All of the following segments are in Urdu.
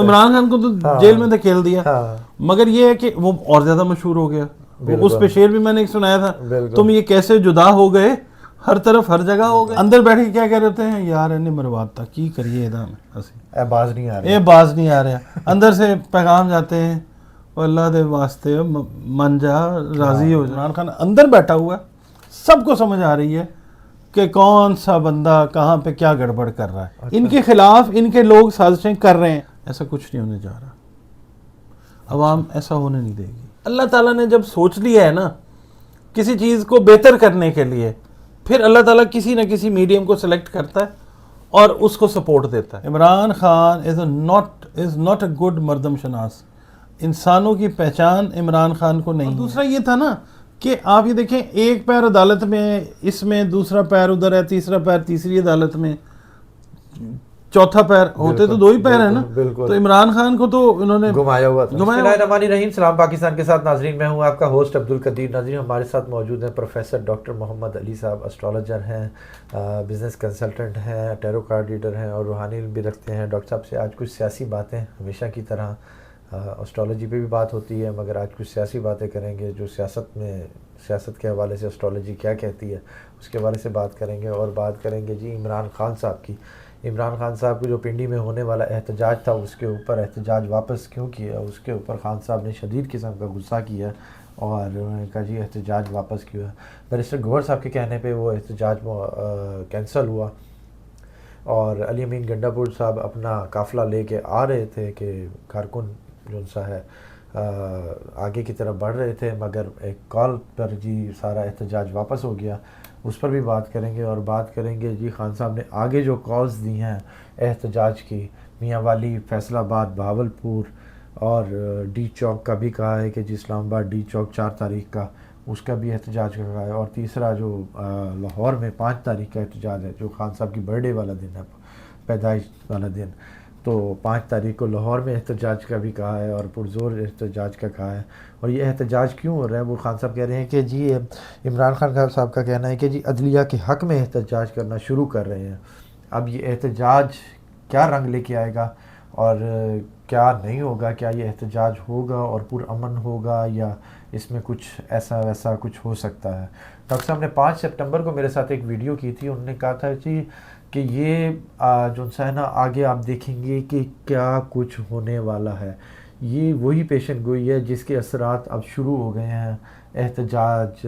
عمران خان کو تو جیل میں دھکیل دیا، مگر یہ ہے کہ وہ اور زیادہ مشہور ہو گیا. اس پہ شعر بھی میں نے ایک سنایا تھا، تم یہ کیسے جدا ہو گئے، ہر طرف ہر جگہ ہو گئے. اندر بیٹھ کے کیا کہہ رہے ہیں، یار انہیں مرواتا کی کریے ادا میں اے باز نہیں آ رہا، اے باز نہیں آ رہا. اندر سے پیغام جاتے ہیں، اللہ دے واسطے من جا راضی ہو جا. عمران خان اندر بیٹھا ہوا ہے، سب کو سمجھ آ رہی ہے کہ کون سا بندہ کہاں پہ کیا گڑبڑ کر رہا ہے. ان کے خلاف ان کے لوگ سازشیں کر رہے ہیں. ایسا کچھ نہیں ہونے جا رہا، عوام ایسا ہونے نہیں دے گی. اللہ تعالیٰ نے جب سوچ لیا ہے نا کسی چیز کو بہتر کرنے کے لیے، پھر اللہ تعالیٰ کسی نہ کسی میڈیم کو سلیکٹ کرتا ہے اور اس کو سپورٹ دیتا ہے. Imran Khan is not a good مردم شناس. انسانوں کی پہچان عمران خان کو نہیں. اور دوسرا یہ تھا نا کہ آپ یہ دیکھیں، ایک پیر عدالت میں، اس میں دوسرا پیر ادھر ہے، تیسرا پیر تیسری عدالت میں، چوتھا پیر ہوتے تو دو ہی پیر ہیں نا. تو عمران خان کو تو انہوں نے گھمایا ہوا تھا. بسم اللہ الرحمن الرحیم. سلام پاکستان کے ساتھ ناظرین، میں ہوں آپ کا ہوسٹ عبدالقدیر. ناظرین ہمارے ساتھ موجود ہیں پروفیسر ڈاکٹر محمد علی صاحب. اسٹرالوجر ہیں، بزنس کنسلٹنٹ ہیں، ٹیرو کارڈ ریڈر ہیں اور روحانی علم بھی رکھتے ہیں. ڈاکٹر صاحب سے آج کچھ سیاسی باتیں، ہمیشہ کی طرح اسٹرالوجی پہ بھی بات ہوتی ہے، مگر آج کچھ سیاسی باتیں کریں گے جو سیاست کے حوالے سے اسٹرالوجی کیا کہتی ہے اس کے حوالے سے بات کریں گے. اور بات کریں گے جی عمران خان صاحب کی. عمران خان صاحب کو جو پنڈی میں ہونے والا احتجاج تھا، اس کے اوپر احتجاج واپس کیوں کیا، اس کے اوپر خان صاحب نے شدید قسم کا غصہ کیا اور انہوں نے کہا جی احتجاج واپس کیوں ہے. بیرسٹر گوہر صاحب کے کہنے پہ وہ احتجاج کینسل ہوا اور علی امین گنڈا پور صاحب اپنا قافلہ لے کے آ رہے تھے کہ کارکن جو سا ہے آگے کی طرف بڑھ رہے تھے، مگر ایک کال پر جی سارا احتجاج واپس ہو گیا. اس پر بھی بات کریں گے. اور بات کریں گے جی خان صاحب نے آگے جو کالز دی ہیں احتجاج کی، میاں والی، فیصل آباد، بہاولپور اور ڈی چوک کا بھی کہا ہے کہ جی اسلام آباد ڈی چوک 4 تاریخ کا اس کا بھی احتجاج کا کہا ہے. اور تیسرا جو لاہور میں 5 تاریخ کا احتجاج ہے، جو خان صاحب کی برتھ ڈے والا دن ہے، پیدائش والا دن، تو 5 تاریخ کو لاہور میں احتجاج کا بھی کہا ہے اور پرزور احتجاج کا کہا ہے. اور یہ احتجاج کیوں ہو رہا ہے، وہ خان صاحب کہہ رہے ہیں کہ جی عمران خان صاحب کا کہنا ہے کہ جی عدلیہ کے حق میں احتجاج کرنا شروع کر رہے ہیں. اب یہ احتجاج کیا رنگ لے کے آئے گا اور کیا نہیں ہوگا، کیا یہ احتجاج ہوگا اور پرامن ہوگا یا اس میں کچھ ایسا ویسا کچھ ہو سکتا ہے. ڈاکٹر صاحب نے 5 سپٹمبر کو میرے ساتھ ایک ویڈیو کی تھی، انہوں نے کہا تھا جی کہ یہ جو ہے نا آگے آپ دیکھیں گے کہ کیا کچھ ہونے والا ہے. یہ وہی پیشن گوئی ہے جس کے اثرات اب شروع ہو گئے ہیں. احتجاج،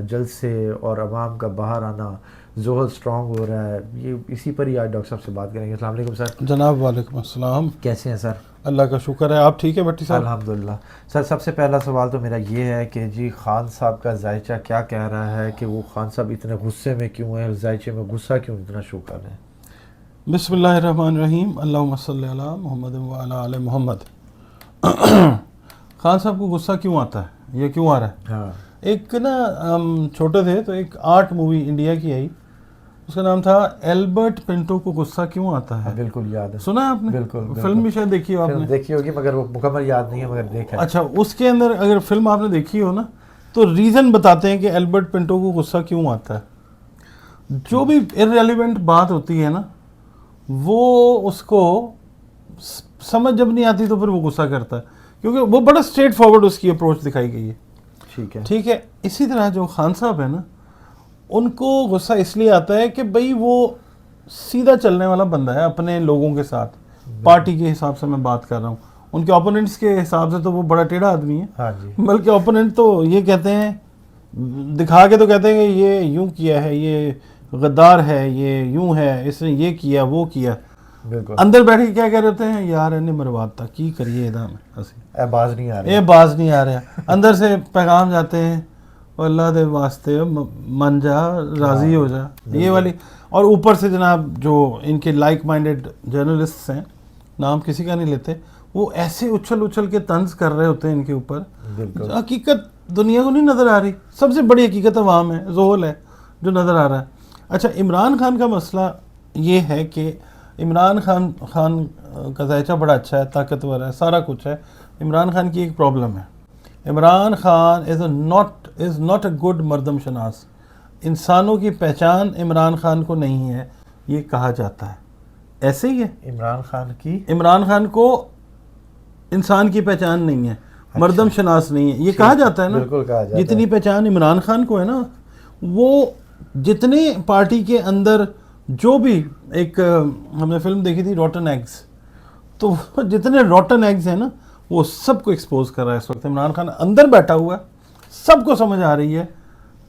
جلسے اور عوام کا باہر آنا، زحل سٹرانگ ہو رہا ہے. یہ اسی پر ہی آج ڈاکٹر صاحب سے بات کریں گے. السلام علیکم سر. جناب وعلیکم السلام. کیسے ہیں سر؟ اللہ کا شکر ہے. آپ ٹھیک ہے بھٹی صاحب؟ الحمدللہ. سر سب سے پہلا سوال تو میرا یہ ہے کہ جی خان صاحب کا ذائچہ کیا کہہ رہا ہے کہ وہ خان صاحب اتنے غصے میں کیوں ہیں، ذائچے میں غصہ کیوں اتنا شو کر رہے ہیں؟ بسم اللہ الرحمن الرحیم. اللہم صلی علی محمد وعلی آل محمد. خان صاحب کو غصہ کیوں آتا ہے، یہ کیوں آ رہا ہے؟ ہاں، ایک نا ہم چھوٹے تھے تو ایک آرٹ مووی انڈیا کی آئی، اس کا نام تھا ایلبرٹ پنٹو کو غصہ کیوں آتا ہے. بالکل یاد ہے. سنا ہے آپ نے؟ بالکل. فلم بھی شاید دیکھی ہو آپ نے؟ دیکھی ہوگی مگر وہ مکمل یاد نہیں ہے، مگر دیکھا ہے. اچھا، اس کے اندر اگر فلم آپ نے دیکھی ہو نا تو ریزن بتاتے ہیں کہ ایلبرٹ پنٹو کو غصہ کیوں آتا ہے. جو بھی ارریلیونٹ بات ہوتی ہے نا وہ اس کو سمجھ جب نہیں آتی تو پھر وہ غصہ کرتا ہے، کیونکہ وہ بڑا اسٹریٹ فارورڈ اس کی اپروچ دکھائی گئی ہے. ٹھیک ہے. اسی طرح جو خان صاحب ہیں نا ان کو غصہ اس لیے آتا ہے کہ بھئی وہ سیدھا چلنے والا بندہ ہے اپنے لوگوں کے ساتھ. پارٹی کے حساب سے میں بات کر رہا ہوں، ان کے اوپوننٹس کے حساب سے تو وہ بڑا ٹیڑھا آدمی ہے. ہاں جی. بلکہ اوپوننٹ تو یہ کہتے ہیں، دکھا کے تو کہتے ہیں کہ یہ یوں کیا ہے، یہ غدار ہے، یہ یوں ہے، اس نے یہ کیا وہ کیا. بالکل. اندر بیٹھ کے کیا کہہ رہے ہیں، یار انہیں مرواتا کی کریے ادا میں اے باز نہیں آ رہا، اے باز نہیں آ رہا. اندر سے پیغام جاتے ہیں، اللہ دے واسطے من جا راضی ہو جا، یہ والی. اور اوپر سے جناب جو ان کے لائک مائنڈڈ جرنلسٹس ہیں، نام کسی کا نہیں لیتے، وہ ایسے اچھل کے طنز کر رہے ہوتے ہیں ان کے اوپر. بالکل. حقیقت دنیا کو نہیں نظر آ رہی. سب سے بڑی حقیقت عوام ہے، زحل ہے جو نظر آ رہا ہے. اچھا، عمران خان کا مسئلہ یہ ہے کہ عمران خان کا ذائچہ بڑا اچھا ہے، طاقتور ہے، سارا کچھ ہے. عمران خان کی ایک پرابلم ہے، Imran Khan is not a good مردم شناس. انسانوں کی پہچان عمران خان کو نہیں ہے، یہ کہا جاتا ہے. ایسے ہی ہے. عمران خان کو انسان کی پہچان نہیں ہے, مردم شناس نہیں ہے, یہ کہا جاتا ہے نا. بالکل کہا جاتا ہے. جتنی پہچان عمران خان کو ہے نا, وہ جتنے پارٹی کے اندر جو بھی ایک ہم نے فلم دیکھی تھی روٹن ایگز, تو جتنے روٹن ایگز ہیں نا وہ سب کو ایکسپوز کر رہا ہے اس وقت. عمران خان اندر بیٹھا ہوا ہے, سب کو سمجھ آ رہی ہے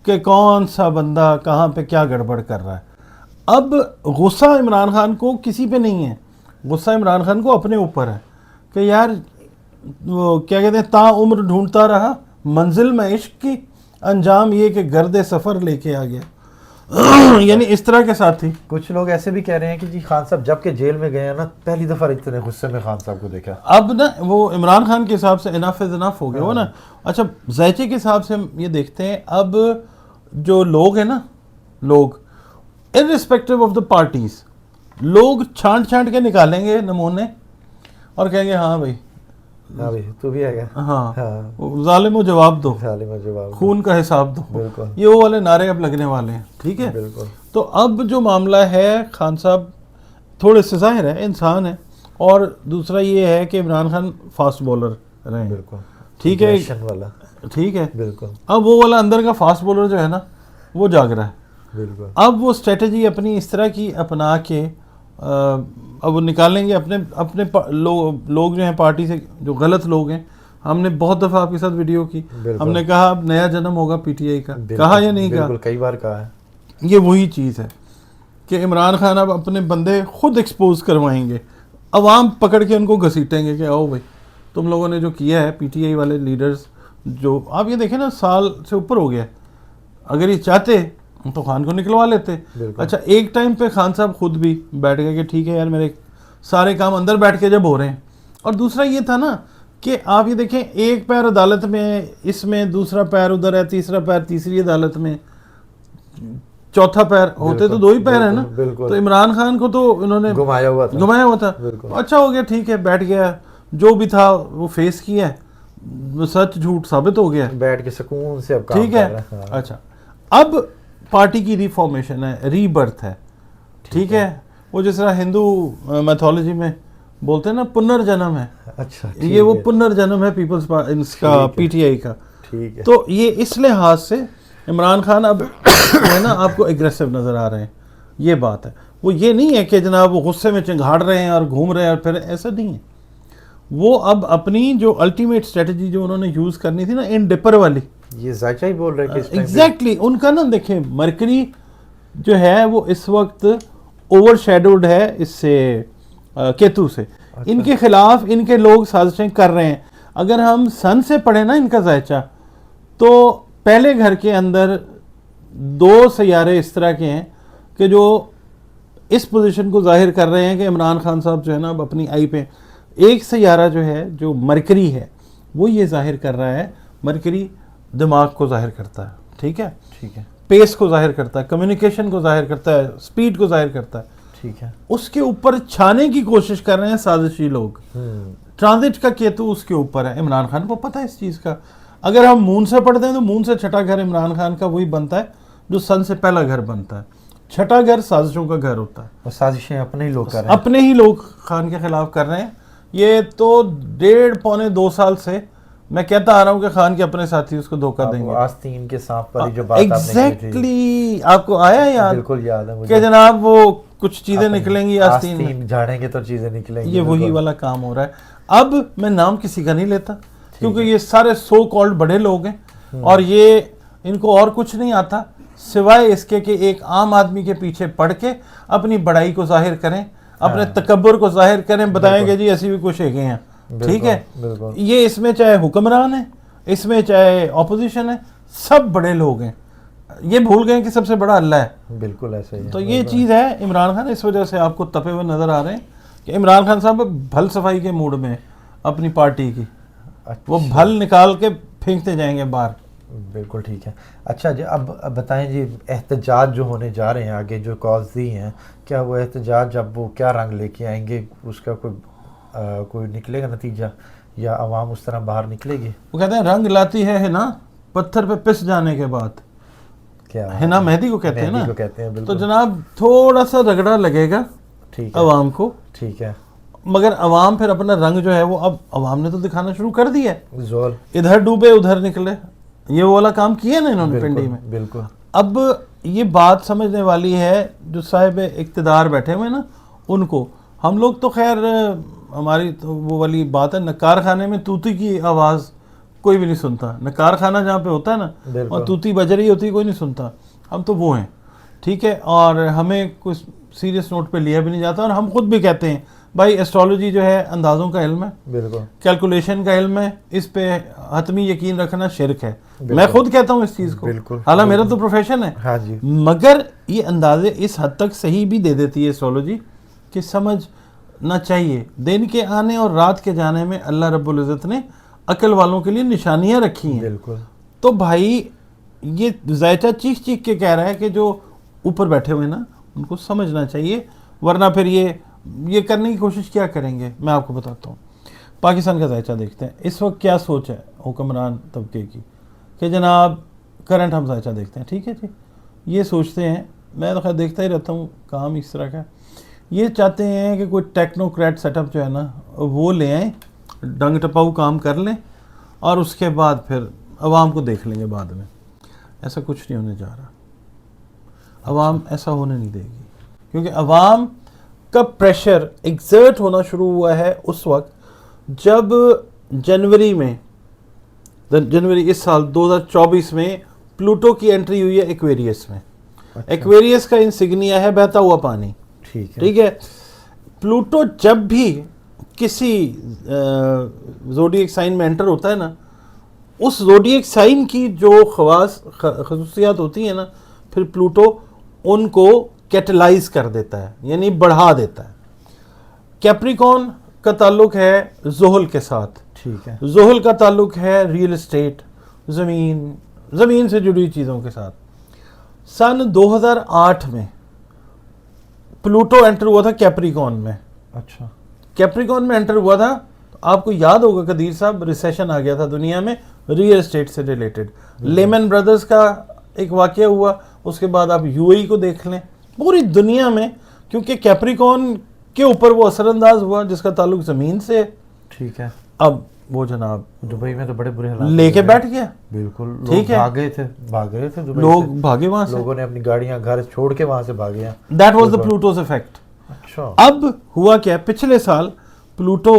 کہ کون سا بندہ کہاں پہ کیا گڑبڑ کر رہا ہے. اب غصہ عمران خان کو کسی پہ نہیں ہے, غصہ عمران خان کو اپنے اوپر ہے کہ یار وہ کیا کہتے ہیں, تا عمر ڈھونڈتا رہا منزل میں عشق کی, انجام یہ کہ گرد سفر لے کے آ گیا. یعنی اس طرح کے ساتھی. کچھ لوگ ایسے بھی کہہ رہے ہیں کہ جی خان صاحب جب کہ جیل میں گئے ہیں نا, پہلی دفعہ اتنے غصے میں خان صاحب کو دیکھا. اب نا وہ عمران خان کے حساب سے انف از انف ہو گیا وہ نا. اچھا ذائچے کے حساب سے ہم یہ دیکھتے ہیں, اب جو لوگ ہیں نا, لوگ irrespective of the parties, لوگ چھانٹ چھانٹ کے نکالیں گے نمونے اور کہیں گے ہاں بھائی تو بھی ہے گا, ہاں ظالم و جواب دو, خون کا حساب دو, یہ وہ والے نعرے اب لگنے والے ہیں. ٹھیک ہے, تو اب جو معاملہ ہے خان صاحب تھوڑے سے ظاہر ہے انسان ہے, اور دوسرا یہ ہے کہ عمران خان فاسٹ بولر رہے ہیں. ٹھیک ہے, ٹھیک ہے, اب وہ والا اندر کا فاسٹ بولر جو ہے نا وہ جاگ رہا ہے. اب وہ اسٹریٹجی اپنی اس طرح کی اپنا کے اب وہ نکالیں گے اپنے لوگ جو ہیں پارٹی سے, جو غلط لوگ ہیں. ہم نے بہت دفعہ آپ کے ساتھ ویڈیو کی, ہم نے کہا اب نیا جنم ہوگا پی ٹی آئی کا, کہا یا نہیں کہا؟ کئی بار کہا ہے. یہ وہی چیز ہے کہ عمران خان اب اپنے بندے خود ایکسپوز کروائیں گے, عوام پکڑ کے ان کو گھسیٹیں گے کہ آؤ بھائی تم لوگوں نے جو کیا ہے, پی ٹی آئی والے لیڈرز جو آپ یہ دیکھیں نا سال سے اوپر ہو گیا, اگر یہ چاہتے تو خان کو نکلوا لیتے. اچھا ایک ٹائم پہ خان صاحب خود بھی بیٹھ گئے کہ ٹھیک ہے یار میرے سارے کام اندر بیٹھ کے جب ہو رہے ہیں. اور دوسرا یہ تھا نا کہ آپ یہ دیکھیں ایک پیر عدالت میں, اس میں دوسرا پیر ادھر ہے, تیسرا پیر تیسری عدالت میں, چوتھا پیر ہوتے تو 2 ہی پیر ہیں نا. تو عمران خان کو تو انہوں نے گھمایا ہوا تھا. اچھا ہو گیا, ٹھیک ہے, بیٹھ گیا, جو بھی تھا وہ فیس کیا, سچ جھوٹ ثابت ہو گیا, بیٹھ کے سکون سے اب کام ٹھیک ہے. اچھا اب پارٹی کی ری فارمیشن ہے, ری برتھ ہے. ٹھیک ہے, وہ جس طرح ہندو میتھولوجی میں بولتے ہیں نا پنرجنم ہے. اچھا یہ وہ پنرجنم ہے پیپلز کا, پی ٹی آئی کا. تو یہ اس لحاظ سے عمران خان اب ہے نا آپ کو اگریسو نظر آ رہے ہیں. یہ بات ہے, وہ یہ نہیں ہے کہ جناب وہ غصے میں چنگھاڑ رہے ہیں اور گھوم رہے ہیں, اور پھر ایسا نہیں ہے. وہ اب اپنی جو الٹیمیٹ اسٹریٹجی جو انہوں نے یوز کرنی تھی نا ان ڈپر والی, یہ ذائچہ ہی بول رہے ہیں ایگزیکٹلی ان کا نا. دیکھیں مرکری جو ہے وہ اس وقت اوور شیڈوڈ ہے اس سے, کیتو سے. ان کے خلاف ان کے لوگ سازشیں کر رہے ہیں. اگر ہم سن سے پڑھیں نا ان کا ذائچہ, تو پہلے گھر کے اندر 2 سیارے اس طرح کے ہیں کہ جو اس پوزیشن کو ظاہر کر رہے ہیں کہ عمران خان صاحب جو ہے نا اب اپنی آئی پہ. ایک سیارہ جو ہے جو مرکری ہے وہ یہ ظاہر کر رہا ہے, مرکری دماغ کو ظاہر کرتا ہے. ٹھیک ہے, پیس کو ظاہر کرتا ہے, کمیونیکیشن کو ظاہر کرتا ہے, سپیڈ کو ظاہر کرتا ہے. ٹھیک ہے, اس کے اوپر چھانے کی کوشش کر رہے ہیں سازشی لوگ. ٹرانزٹ کا کیتو اس کے اوپر ہے. عمران خان کو پتہ ہے اس چیز کا. اگر ہم مون سے پڑھتے ہیں تو مون سے چھٹا گھر عمران خان کا وہی بنتا ہے جو سن سے پہلا گھر بنتا ہے. چھٹا گھر سازشوں کا گھر ہوتا ہے. اور سازشیں اپنے ہی لوگ کر رہے ہیں, اپنے ہی لوگ خان کے خلاف کر رہے ہیں. یہ تو 1.5-2 سال سے میں کہتا آ رہا ہوں کہ خان کے اپنے ساتھی اس کو دھوکہ دیں گے. آستین کے سانپ پر جو بات آپ نے کی تھی, ایگزیکٹلی آپ کو آیا یاد؟ بالکل یاد ہے کہ جناب وہ کچھ چیزیں نکلیں گی آستین جھاڑیں گے تو چیزیں نکلیں گی. یہ وہی والا کام ہو رہا ہے. اب میں نام کسی کا نہیں لیتا کیونکہ یہ سارے سو کالڈ بڑے لوگ ہیں, اور یہ ان کو اور کچھ نہیں آتا سوائے اس کے کہ ایک عام آدمی کے پیچھے پڑ کے اپنی بڑائی کو ظاہر کریں, اپنے تکبر کو ظاہر کریں, بتائیں کہ جی ایسی بھی کچھ ایک ہیں. ٹھیک ہے, یہ اس میں چاہے حکمران ہے, اس میں چاہے اپوزیشن ہے, سب بڑے لوگ ہیں. یہ بھول گئے کہ سب سے بڑا اللہ ہے. بالکل ایسا ہی ہے. تو یہ چیز ہے عمران خان اس وجہ سے آپ کو تپے ہوئے نظر آ رہے ہیں کہ عمران خان صاحب بھل صفائی کے موڈ میں اپنی پارٹی کی, وہ بھل نکال کے پھینکتے جائیں گے باہر. بالکل ٹھیک ہے. اچھا جی اب بتائیں جی, احتجاج جو ہونے جا رہے ہیں آگے جو کاز دی ہیں, کیا وہ احتجاج اب وہ کیا رنگ لے کے آئیں گے, اس کا کوئی نکلے گا نتیجہ, یا عوام اس طرح باہر نکلے گی؟ وہ کہتے ہیں رنگ لاتی ہے نا پتھر پہ پس جانے کے بعد. کیا ہے نا, مہدی کو کہتے ہیں نا. کہتے ہیں. تو جناب تھوڑا سا رگڑا لگے گا ٹھیک ہے عوام کو. ٹھیک ہے مگر عوام پھر اپنا رنگ جو ہے وہ اب عوام نے تو دکھانا شروع کر دیا ہے. زول ادھر ڈوبے ادھر نکلے, یہ وہ والا کام کیا نا انہوں نے پنڈی میں. بالکل اب یہ بات سمجھنے والی ہے جو صاحب اقتدار بیٹھے ہوئے نا ان کو. ہم لوگ تو خیر ہماری تو وہ والی بات ہے, نکار خانے میں توتی کی آواز کوئی بھی نہیں سنتا. نکار خانہ جہاں پہ ہوتا ہے نا اور توتی بج رہی ہوتی کوئی نہیں سنتا. ہم تو وہ ہیں, ٹھیک ہے, اور ہمیں کچھ سیریس نوٹ پہ لیا بھی نہیں جاتا. اور ہم خود بھی کہتے ہیں بھائی ایسٹرالوجی جو ہے اندازوں کا علم ہے, بالکل کیلکولیشن کا علم ہے, اس پہ حتمی یقین رکھنا شرک ہے. میں خود کہتا ہوں اس چیز کو, حالانکہ میرا تو پروفیشن ہے. ہاں جی, مگر یہ اندازے اس حد تک صحیح بھی دے دیتی ہے ایسٹرالوجی کہ سمجھنا چاہیے. دن کے آنے اور رات کے جانے میں اللہ رب العزت نے عقل والوں کے لیے نشانیاں رکھی ہیں. بالکل. تو بھائی یہ ذائچہ چیخ چیخ کے کہہ رہا ہے کہ جو اوپر بیٹھے ہوئے نا ان کو سمجھنا چاہیے, ورنہ پھر یہ کرنے کی کوشش کیا کریں گے. میں آپ کو بتاتا ہوں, پاکستان کا ذائچہ دیکھتے ہیں اس وقت کیا سوچ ہے حکمران طبقے کی کہ جناب کرنٹ ہم ذائچہ دیکھتے ہیں, ٹھیک ہے جی, یہ سوچتے ہیں, میں تو خیر دیکھتا ہی رہتا ہوں کام اس طرح کا, یہ چاہتے ہیں کہ کوئی ٹیکنوکریٹ سیٹ اپ جو ہے نا وہ لے آئیں, ڈنگ ٹپاؤ کام کر لیں اور اس کے بعد پھر عوام کو دیکھ لیں گے بعد میں. ایسا کچھ نہیں ہونے جا رہا. عوام ایسا ہونے نہیں دے گی, کیونکہ عوام کا پریشر ایگزرٹ ہونا شروع ہوا ہے اس وقت جب جنوری اس سال 2024 میں پلوٹو کی انٹری ہوئی ہے ایکویریس میں. ایکویریس کا انسگنیا ہے بہتا ہوا پانی, ٹھیک ہے. پلوٹو جب بھی کسی زوڈیک سائن میں انٹر ہوتا ہے نا, اس زوڈیک سائن کی جو خصوصیات ہوتی ہیں نا, پھر پلوٹو ان کو کیٹلائز کر دیتا ہے, یعنی بڑھا دیتا ہے. کیپریکون کا تعلق ہے زحل کے ساتھ, ٹھیک ہے. زحل کا تعلق ہے ریئل اسٹیٹ, زمین سے جڑی چیزوں کے ساتھ. سن 2008 میں پلوٹو انٹر ہوا تھا کیپریکون میں. اچھا, کیپریکون میں انٹر ہوا تھا, آپ کو یاد ہوگا قدیر صاحب ریسیشن آ گیا تھا دنیا میں ریئل اسٹیٹ سے ریلیٹڈ. لیمن برادرز کا ایک واقعہ ہوا, اس کے بعد آپ یو اے ای کو دیکھ لیں, پوری دنیا میں, کیونکہ کیپریکون کے اوپر وہ اثر انداز ہوا جس کا تعلق زمین سے ہے. ٹھیک ہے. اب وہ جناب دبئی میں تو بڑے برے حالات لے کے بیٹھ گیا. بالکل, ٹھیک ہے, بھاگ گئے تھے لوگ بھاگے وہاں سے, لوگوں نے اپنی گاڑیاں گھر چھوڑ کے وہاں سے بھاگے ہیں. That was the Pluto's effect. اچھا. اب ہوا کیا, پچھلے سال پلوٹو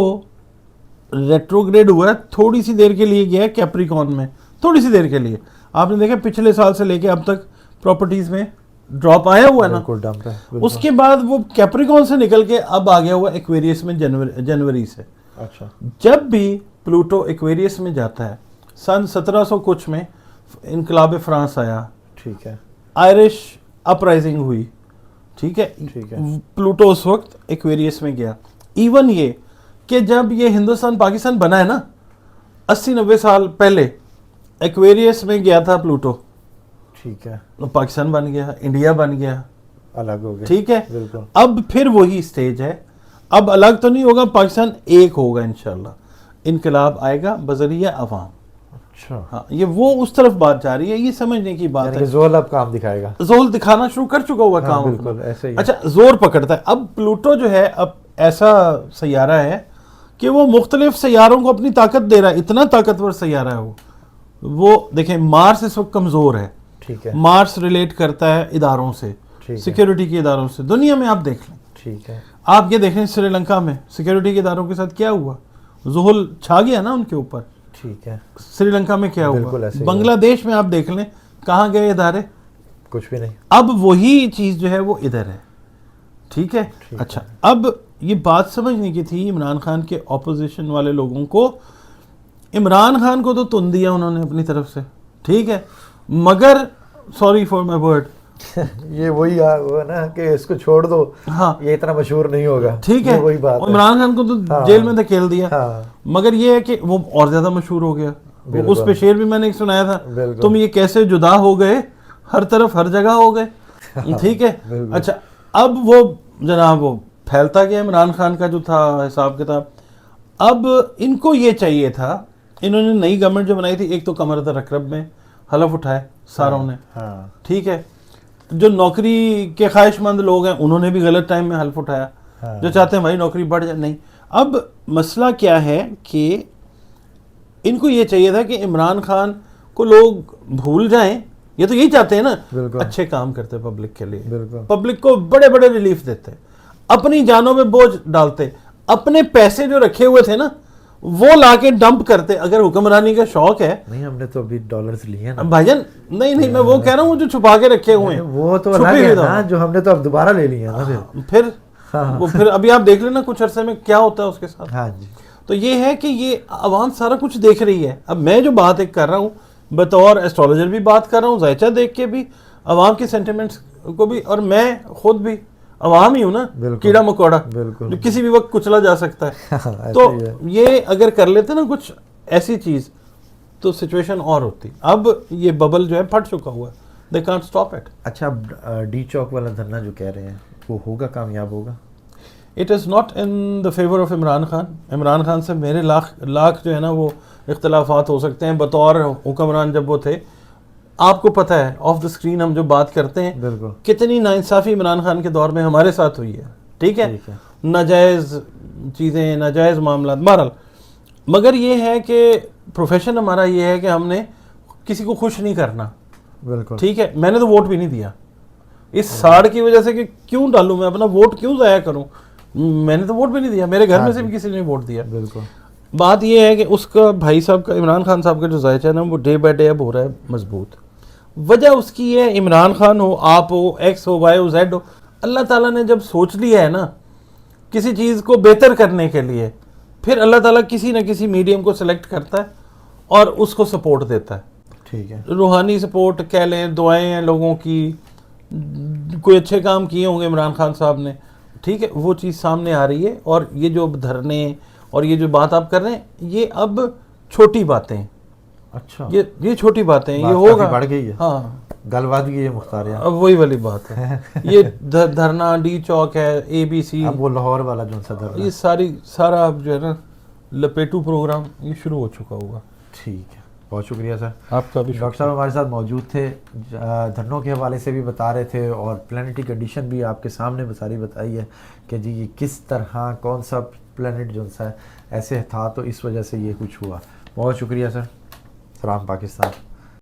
ریٹروگریڈ ہوا ہے, تھوڑی سی دیر کے لیے گیا ہے کیپریکون میں, تھوڑی سی دیر کے لیے. آپ نے دیکھا پچھلے سال سے لے کے اب تک پراپرٹیز میں ڈراپ آیا ہوا ہے نا. اس کے بعد وہ کیپریکون سے نکل کے اب آ گیا ہوا ایکویریس میں جنوری سے. اچھا. جب بھی پلوٹو ایکویریس میں جاتا ہے, سن 1700 کچھ میں انقلاب فرانس آیا, ٹھیک ہے, آئرش اپرائزنگ ہوئی, ٹھیک ہے, پلوٹو اس وقت ایکویریس میں گیا. ایون یہ کہ جب یہ ہندوستان پاکستان بنا ہے نا 80-90 سال پہلے, ایکویریس میں گیا تھا پلوٹو, ٹھیک ہے, پاکستان بن گیا, انڈیا بن گیا, الگ ہو گیا, ٹھیک ہے. بالکل. اب پھر وہی سٹیج ہے, اب الگ تو نہیں ہوگا, پاکستان ایک ہوگا انشاءاللہ, انقلاب آئے گا بذریعہ عوام. اچھا. ہاں, یہ وہ اس طرف بات جا رہی ہے, یہ سمجھنے کی بات ہے. زحل اب کام دکھائے گا, زحل دکھانا شروع کر چکا ہوا کام. بالکل ایسے ہی. اچھا, زور پکڑتا ہے. اب پلوٹو جو ہے اب ایسا سیارہ ہے کہ وہ مختلف سیاروں کو اپنی طاقت دے رہا ہے, اتنا طاقتور سیارہ ہے وہ. دیکھیں مارس اس وقت کمزور ہے, ٹھیک ہے, مارس ریلیٹ کرتا ہے اداروں سے, سیکیورٹی کے اداروں سے. دنیا میں آپ دیکھ لیں, ٹھیک ہے, آپ یہ دیکھ لیں سری لنکا میں سیکیورٹی کے اداروں کے ساتھ کیا ہوا, زحل چھا گیا نا ان کے اوپر. ٹھیک ہے. سری لنکا میں کیا ہوا, بنگلہ دیش میں آپ دیکھ لیں کہاں گئے ادارے, کچھ بھی نہیں. اب وہی چیز جو ہے وہ ادھر ہے, ٹھیک ہے. اچھا, اب یہ بات سمجھنے کی تھی عمران خان کے اپوزیشن والے لوگوں کو. عمران خان کو تو تن دیا انہوں نے اپنی طرف سے, ٹھیک ہے, مگر سوری فار مائی ورڈ, یہ وہی ہے نا کہ اس کو چھوڑ دو, ہاں یہ اتنا مشہور نہیں ہوگا, ٹھیک ہے. وہی بات, عمران خان کو تو جیل میں دھکیل دیا, مگر یہ ہے کہ وہ اور زیادہ مشہور ہو گیا. اس پہ شعر بھی میں نے ایک سنایا تھا, تم یہ کیسے جدا ہو گئے, ہر طرف ہر جگہ ہو گئے, ٹھیک ہے. اچھا, اب وہ جناب وہ پھیلتا گیا عمران خان کا جو تھا حساب کتاب. اب ان کو یہ چاہیے تھا, انہوں نے نئی گورنمنٹ جو بنائی تھی, ایک تو قمر رکرب میں حلف اٹھائے ساروں نے, ٹھیک ہے. جو نوکری کے خواہش مند لوگ ہیں انہوں نے بھی غلط ٹائم میں حلف اٹھایا. جو چاہتے ہیں ہماری نوکری بڑھ جائے. نہیں, اب مسئلہ کیا ہے کہ ان کو یہ چاہیے تھا کہ عمران خان کو لوگ بھول جائیں. یہ تو یہی چاہتے ہیں نا, اچھے کام کرتے پبلک کے لیے, پبلک کو بڑے بڑے ریلیف دیتے, اپنی جانوں پہ بوجھ ڈالتے, اپنے پیسے جو رکھے ہوئے تھے نا وہ لا کے ڈمپ کرتے. اگر حکمرانی کا شوق ہے, نہیں ہم نے تو ابھی ڈالرز لیے نا بھائی جان, نہیں میں وہ کہہ رہا ہوں جو چھپا کے رکھے ہوئے ہیں وہ تو الگ ہے نا, جو ہم نے تو اب دوبارہ لے لیے نا پھر ابھی آپ دیکھ لینا کچھ عرصے میں کیا ہوتا ہے اس کے ساتھ. ہاں جی. تو یہ ہے کہ یہ عوام سارا کچھ دیکھ رہی ہے. اب میں جو بات ایک کر رہا ہوں بطور ایسٹرولوجر بھی بات کر رہا ہوں, ذائچہ دیکھ کے بھی, عوام کے سینٹیمنٹس کو بھی, اور میں خود بھی عوام ہی ہوں نا, کیڑا مکوڑا جو کسی بھی وقت کچلا جا سکتا ہے. تو یہ اگر کر لیتے نا کچھ ایسی چیز تو سچویشن اور ہوتی. اب یہ ببل جو ہے پھٹ چکا ہوا ہے, دے کانٹ اسٹاپ اٹ. اچھا, ڈی چوک والا دھرنا جو کہہ رہے ہیں وہ ہوگا, کامیاب ہوگا؟ It is not in the favour of Imran Khan. Imran Khan سے میرے لاکھ جو ہے نا وہ اختلافات ہو سکتے ہیں بطور حکمران جب وہ تھے. آپ کو پتہ ہے آف دا اسکرین ہم جو بات کرتے ہیں کتنی ناانصافی عمران خان کے دور میں ہمارے ساتھ ہوئی ہے, ٹھیک ہے, ناجائز چیزیں, ناجائز معاملات, بہرحال. مگر یہ ہے کہ پروفیشن ہمارا یہ ہے کہ ہم نے کسی کو خوش نہیں کرنا. بالکل ٹھیک ہے, میں نے تو ووٹ بھی نہیں دیا اس ساڑ کی وجہ سے کہ کیوں ڈالوں میں اپنا ووٹ, کیوں ضائع کروں. میں نے تو ووٹ بھی نہیں دیا, میرے گھر میں سے بھی کسی نے ووٹ دیا. بالکل. بات یہ ہے کہ اس کا بھائی صاحب کا, عمران خان صاحب کا جو ذائچہ ہے نا وہ ڈے بائی ڈے اب ہو رہا ہے مضبوط. وجہ اس کی ہے عمران خان ہو, آپ ہو, ایکس ہو, وائی ہو, زیڈ ہو, اللہ تعالیٰ نے جب سوچ لیا ہے نا کسی چیز کو بہتر کرنے کے لیے, پھر اللہ تعالیٰ کسی نہ کسی میڈیم کو سلیکٹ کرتا ہے اور اس کو سپورٹ دیتا ہے. ٹھیک ہے, روحانی سپورٹ کہہ لیں, دعائیں ہیں لوگوں کی, کوئی اچھے کام کیے ہوں گے عمران خان صاحب نے, ٹھیک ہے, وہ چیز سامنے آ رہی ہے. اور یہ جو دھرنے اور یہ جو بات آپ کر رہے ہیں یہ اب چھوٹی باتیں. اچھا, یہ چھوٹی باتیں, یہ ہوگا, بڑھ گئی ہے. ہاں, گل بات کی ہے مختار, اب وہی والی بات ہے. یہ دھرنا ڈی چوک ہے, اے بی سی, اب وہ لاہور والا جو سا دھرنا, یہ سارا اب جو ہے نا لپیٹو پروگرام یہ شروع ہو چکا ہوگا. ٹھیک ہے, بہت شکریہ سر. آپ کا بھی. ڈاکٹر صاحب ہمارے ساتھ موجود تھے, دھرنوں کے حوالے سے بھی بتا رہے تھے اور پلانیٹری کنڈیشن بھی آپ کے سامنے ساری بتائی ہے کہ جی یہ کس طرح کون سا پلانٹ جو سا ایسے تھا تو اس وجہ سے یہ کچھ ہوا. بہت شکریہ سر. سلام پاکستان.